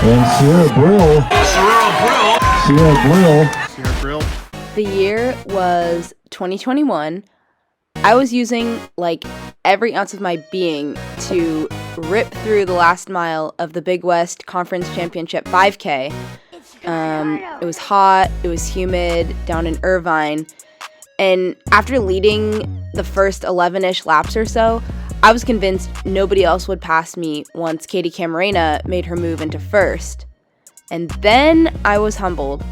And Sierra Brill. The year was 2021. I was using like every ounce of my being to rip through the last mile of the Big West Conference Championship 5K. It was hot, it was humid down in Irvine, and after leading the first 11-ish laps or so, I was convinced nobody else would pass me once Katie Camarena made her move into first. And then I was humbled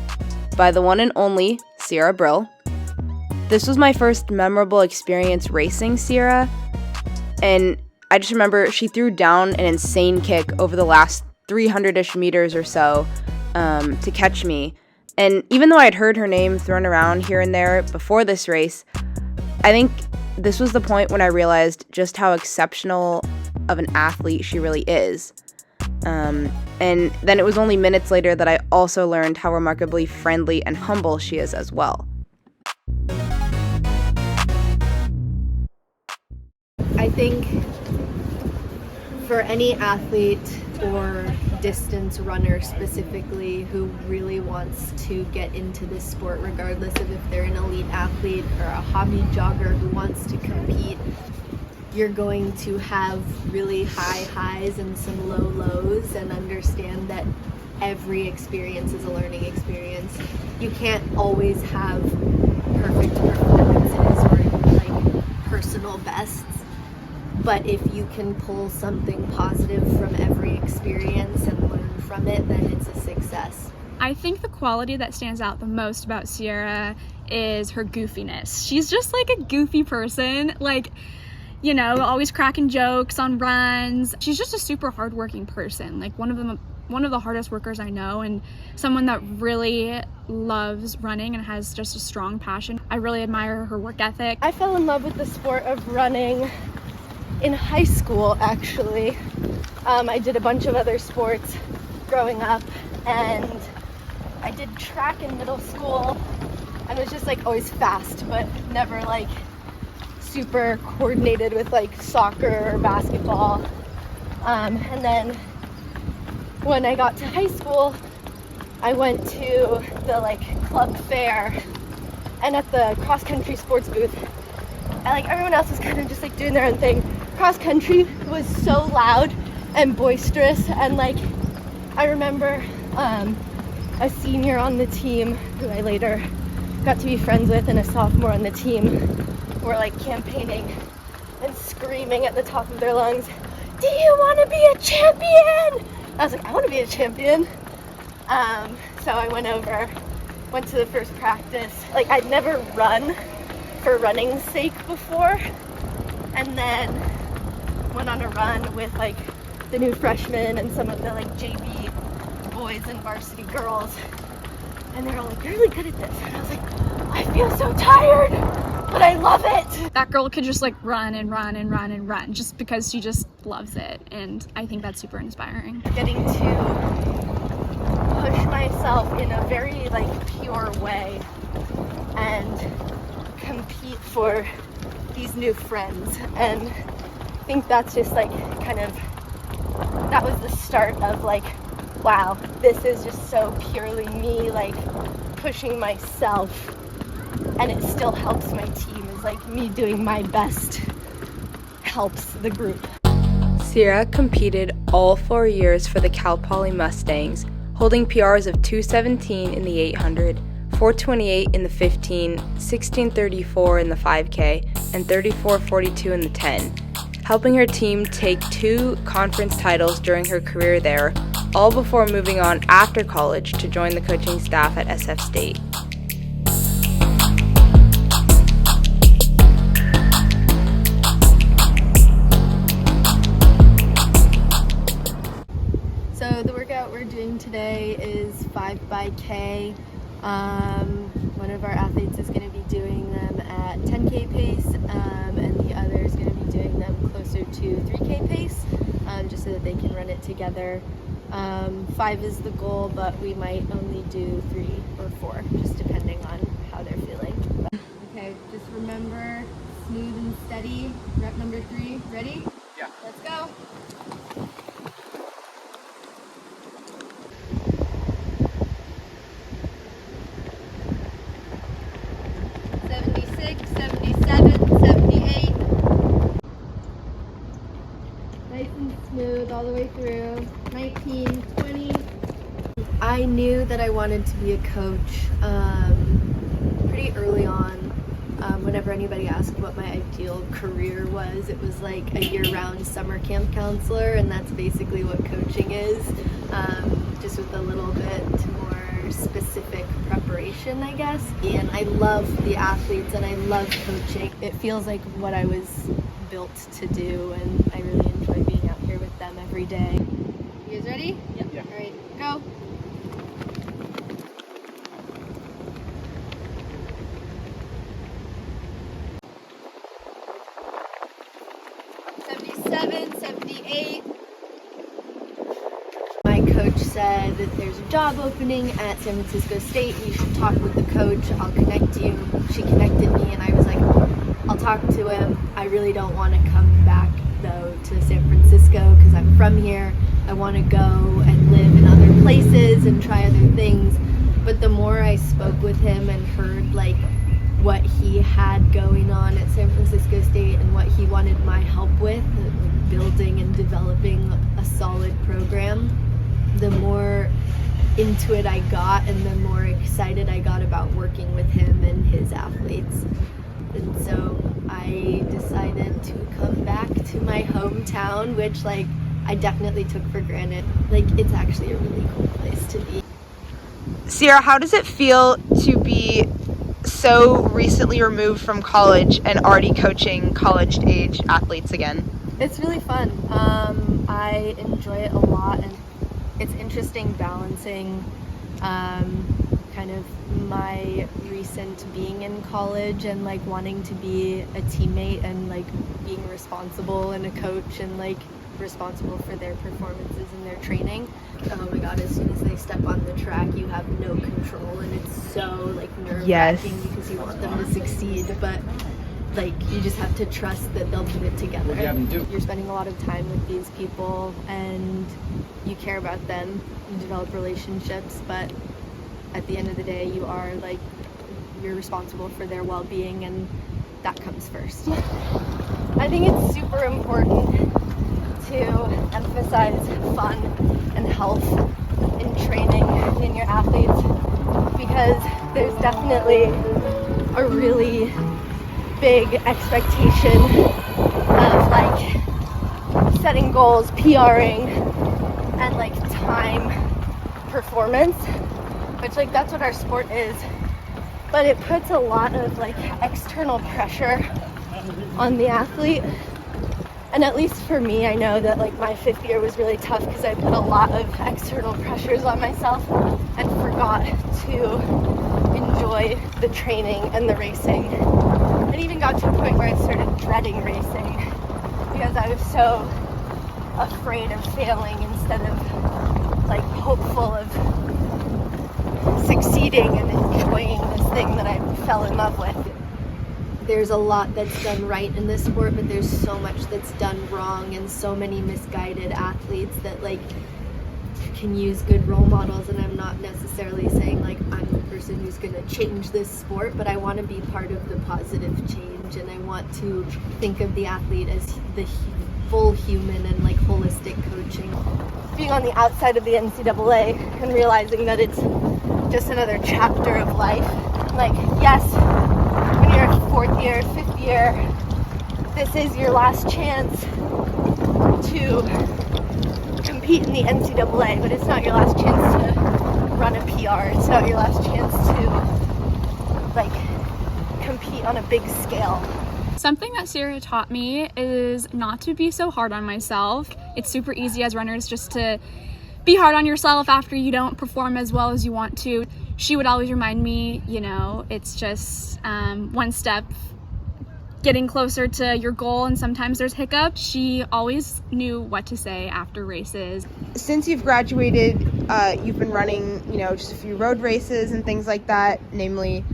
by the one and only Sierra Brill. This was my first memorable experience racing Sierra, and I just remember she threw down an insane kick over the last 300-ish meters or so to catch me. And even though I had heard her name thrown around here and there before this race, I think this was the point when I realized just how exceptional of an athlete she really is. And then it was only minutes later that I also learned how remarkably friendly and humble she is as well. I think for any athlete or distance runner specifically who really wants to get into this sport, regardless of if they're an elite athlete or a hobby jogger who wants to compete, you're going to have really high highs and some low lows, and understand that every experience is a learning experience. You can't always have perfect performances or like personal bests, but if you can pull something positive from every experience and learn from it, then it's a success. I think the quality that stands out the most about Sierra is her goofiness. She's just like a goofy person, like, you know, always cracking jokes on runs. She's just a super hardworking person, like one of the hardest workers I know, and someone that really loves running and has just a strong passion. I really admire her work ethic. I fell in love with the sport of running in high school, actually. I did a bunch of other sports growing up, and I did track in middle school and was just like always fast, but never like super coordinated with like soccer or basketball. And then when I got to high school, I went to the like club fair, and at the cross country sports booth, everyone else was kind of just like doing their own thing. Cross country was so loud and boisterous, and like I remember a senior on the team who I later got to be friends with and a sophomore on the team were like campaigning and screaming at the top of their lungs, "Do you want to be a champion?" I was like, I want to be a champion. So I went to the first practice. Like, I'd never run for running's sake before, and then went on a run with like the new freshmen and some of the like JV boys and varsity girls, and they're all like, "You're really good at this," and I was like, I feel so tired, but I love it. That girl could just like run and run and run and run just because she just loves it, and I think that's super inspiring. Getting to push myself in a very like pure way and compete for these new friends, and I think that's just like that was the start of like, wow, this is just so purely me, like pushing myself, and it still helps my team. Is like me doing my best helps the group. Sierra competed all 4 years for the Cal Poly Mustangs, holding PRs of 2:17 in the 800, 4:28 in the 15, 16:34 in the 5K, and 34:42 in the 10, helping her team take 2 conference titles during her career there, all before moving on after college to join the coaching staff at SF State. So the workout we're doing today is 5x One of our athletes is going to be doing them at 10K pace, and the other is going to be doing them closer to 3K pace, just so that they can run it together. 5 is the goal, but we might only do 3 or 4, just depending on how they're feeling. Okay, just remember, smooth and steady. Rep number 3, ready? Yeah. Let's go. Nice and smooth all the way through. 19, 20. I knew that I wanted to be a coach pretty early on. Whenever anybody asked what my ideal career was, it was like a year-round summer camp counselor, and that's basically what coaching is, just with a little bit more specific preparation, I guess. And I love the athletes and I love coaching. It feels like what I was built to do, and I really enjoy being out here with them every day. You guys ready? Yep. Yeah. All right, go. My coach said that there's a job opening at San Francisco State. You should talk with the coach. I'll connect you. She connected me, and I was like, I'll talk to him. I really don't want to come back, though, to San Francisco because I'm from here. I want to go and live in other places and try other things. But the more I spoke with him and heard, like, what he had going on at San Francisco State and what he wanted my help with, building and developing a solid program, the more into it I got and the more excited I got about working with him and his athletes. And so I decided to come back to my hometown, which, like, I definitely took for granted. Like, it's actually a really cool place to be. Sierra, how does it feel to be so recently removed from college and already coaching college-age athletes again? It's really fun. I enjoy it a lot, and it's interesting balancing kind of my recent being in college and like wanting to be a teammate and like being responsible and a coach and like responsible for their performances and their training. Oh my god, as soon as they step on the track you have no control, and it's so like nerve-wracking because you want them to succeed, but like you just have to trust that they'll put it together. You're spending a lot of time with these people and you care about them, you develop relationships, but at the end of the day you are like, you're responsible for their well-being, and that comes first. I think it's super important to emphasize fun and health in training in your athletes, because there's definitely a really big expectation of like setting goals, PRing, and like time performance, which like that's what our sport is, but it puts a lot of like external pressure on the athlete. And at least for me, I know that like my 5th year was really tough because I put a lot of external pressures on myself and forgot to enjoy the training and the racing. It even got to a point where I started dreading racing because I was so afraid of failing instead of like hopeful of succeeding and enjoying this thing that I fell in love with. There's a lot that's done right in this sport, but there's so much that's done wrong, and so many misguided athletes that like can use good role models. And I'm not necessarily saying like I'm the person who's going to change this sport, but I want to be part of the positive change, and I want to think of the athlete as the full human and like holistic coaching. Being on the outside of the NCAA and realizing that it's just another chapter of life. Like, yes, when you're 4th year, 5th year, this is your last chance to compete in the NCAA, but it's not your last chance to run a PR. It's not your last chance to like compete on a big scale. Something that Sierra taught me is not to be so hard on myself. It's super easy as runners just to be hard on yourself after you don't perform as well as you want to. She would always remind me, you know, it's just one step getting closer to your goal, and sometimes there's hiccups. She always knew what to say after races. Since you've graduated, you've been running, you know, just a few road races and things like that, namely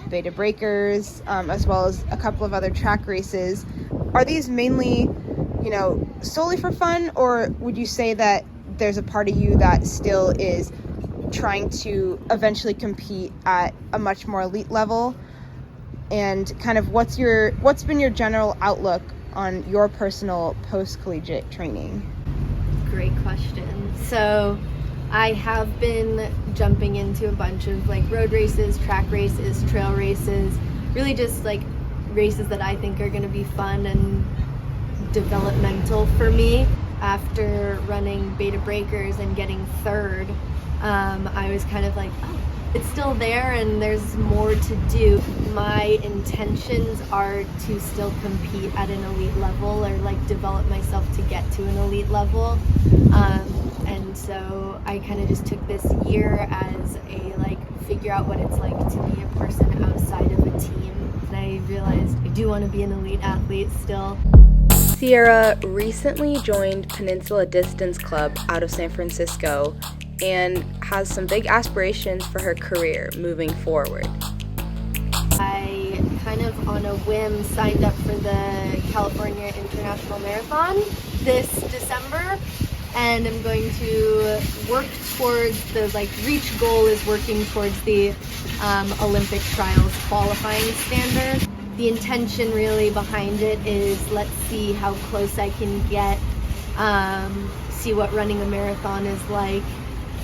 Beta Breakers, as well as a couple of other track races. Are these mainly, you know, solely for fun, or would you say that there's a part of you that still is trying to eventually compete at a much more elite level? And kind of what's been your general outlook on your personal post-collegiate training? Great question. So I have been jumping into a bunch of like road races, track races, trail races, really just like races that I think are going to be fun and developmental for me. After running Beta Breakers and getting third, I was kind of like, oh, it's still there and there's more to do. My intentions are to still compete at an elite level or like develop myself to get to an elite level. And so I kind of just took this year as a like figure out what it's like to be a person outside of a team. And I realized I do want to be an elite athlete still. Sierra recently joined Peninsula Distance Club out of San Francisco and has some big aspirations for her career moving forward. I kind of on a whim signed up for the California International Marathon this December, and I'm going to work towards the reach goal is working towards the Olympic trials qualifying standard. The intention really behind it is let's see how close I can get, see what running a marathon is like,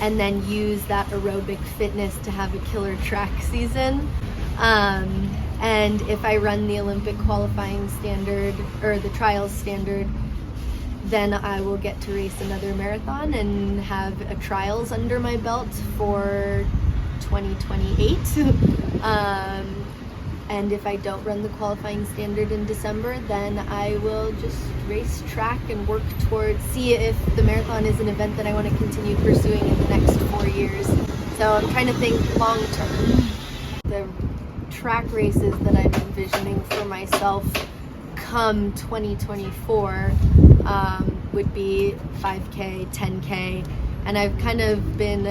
and then use that aerobic fitness to have a killer track season. And if I run the Olympic qualifying standard or the trials standard, then I will get to race another marathon and have a trials under my belt for 2028. And if I don't run the qualifying standard in December, then I will just race track and work towards, see if the marathon is an event that I want to continue pursuing in the next 4 years. So I'm trying to think long term. The track races that I'm envisioning for myself come 2024 would be 5K, 10K, and I've kind of been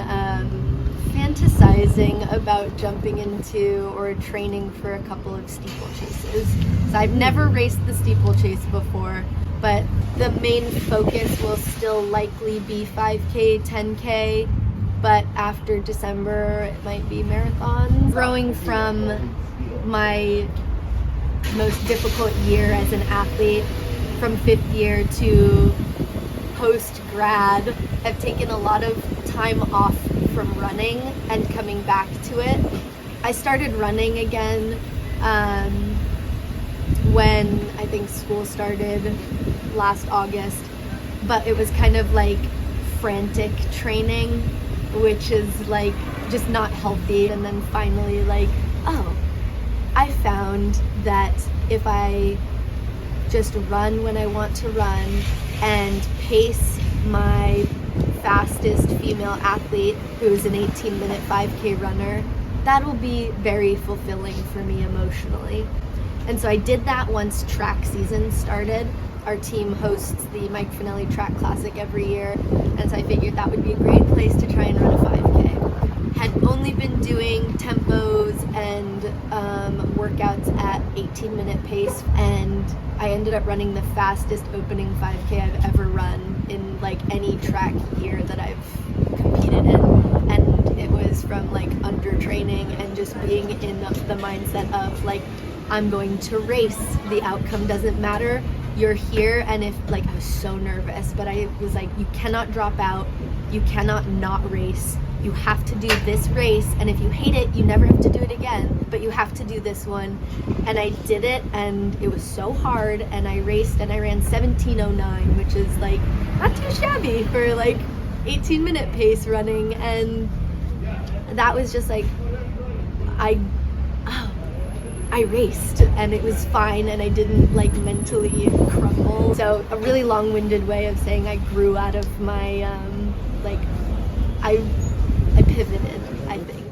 fantasizing about jumping into or training for a couple of steeplechases. So I've never raced the steeplechase before, but the main focus will still likely be 5K, 10K, but after December it might be marathons. Growing from my most difficult year as an athlete, from 5th year to post-grad, I've taken a lot of time off from running and coming back to it. I started running again when I think school started last August, but it was kind of like frantic training, which is like just not healthy. And then finally like, oh, I found that if I just run when I want to run and pace my fastest female athlete, who is an 18-minute 5K runner, that'll be very fulfilling for me emotionally. And so I did that once track season started. Our team hosts the Mike Finelli Track Classic every year, and so I figured that would be a great place to try and run a 5K. Had only been doing tempos and workouts at 18-minute pace, and I ended up running the fastest opening 5K I've ever run in like any track year that I've competed in. And it was from like under training and just being in the mindset of like, I'm going to race, the outcome doesn't matter, you're here. And if like, I was so nervous, but I was like, you cannot drop out, you cannot not race, you have to do this race, and if you hate it, you never have to do it again, but you have to do this one. And I did it, and it was so hard, and I raced, and I ran 17:09, which is like not too shabby for like 18-minute pace running. And that was just like, I raced, and it was fine, and I didn't like mentally crumble. So a really long-winded way of saying I grew out of my I pivoted, I think.